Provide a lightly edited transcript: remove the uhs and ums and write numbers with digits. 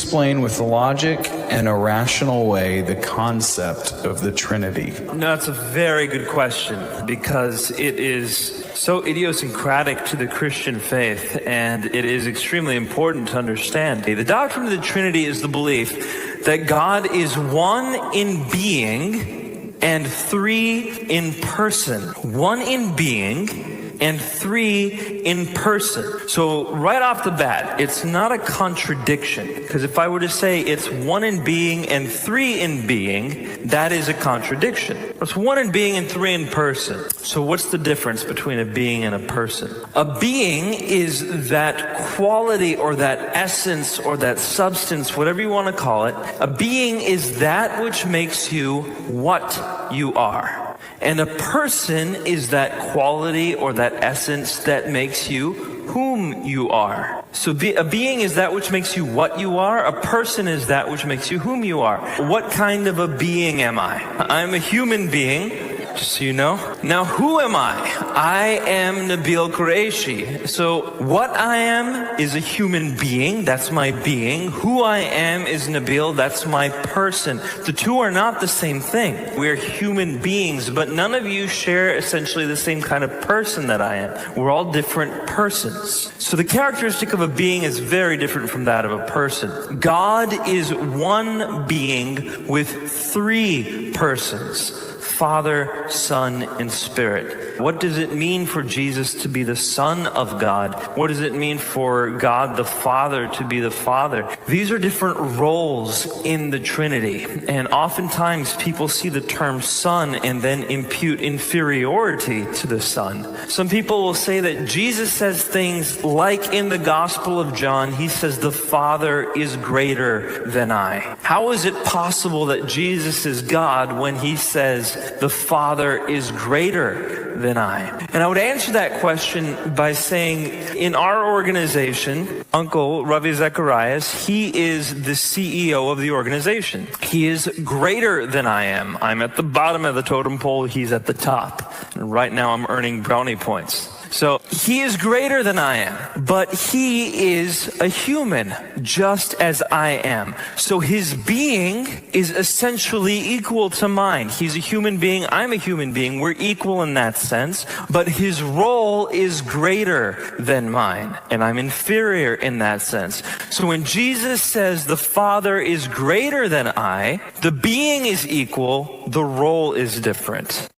explain with logic and a rational way the concept of the Trinity? No, it's a very good question because it is so idiosyncratic to the Christian faith, and it is extremely important to understand. The doctrine of the Trinity is the belief that God is one in being and three in person. One in being and three in person. So right off the bat, it's not a contradiction. Because if I were to say it's one in being and three in being, that is a contradiction. It's one in being and three in person. So what's the difference between a being and a person? A being is that quality or that essence or that substance, whatever you want to call it. A being is that which makes you what you are. And a person is that quality or that essence that makes you whom you are. So a being is that which makes you what you are. A person is that which makes you whom you are. What kind of a being am I? I'm a human being, just so you know. Now, who am I? I am Nabil Qureshi. So what I am is a human being. That's my being. Who I am is Nabil. That's my person. The two are not the same thing. We're human beings, but none of you share essentially the same kind of person that I am. We're all different persons. So the characteristic of a being is very different from that of a person. God is one being with three persons. Father, Son, and Spirit. What does it mean for Jesus to be the Son of God? What does it mean for God the Father to be the Father? These are different roles in the Trinity. And oftentimes people see the term Son and then impute inferiority to the Son. Some people will say that Jesus says things like in the Gospel of John, he says the Father is greater than I. How is it possible that Jesus is God when he says the Father is greater than I? And I would answer that question by saying, in our organization, Uncle Ravi Zacharias, he is the CEO of the organization. He is greater than I am. I'm at the bottom of the totem pole, he's at the top. And right now I'm earning brownie points. So he is greater than I am, but he is a human just as I am. So his being is essentially equal to mine. He's a human being, I'm a human being. We're equal in that sense, but his role is greater than mine, and I'm inferior in that sense. So when Jesus says the Father is greater than I, the being is equal, the role is different.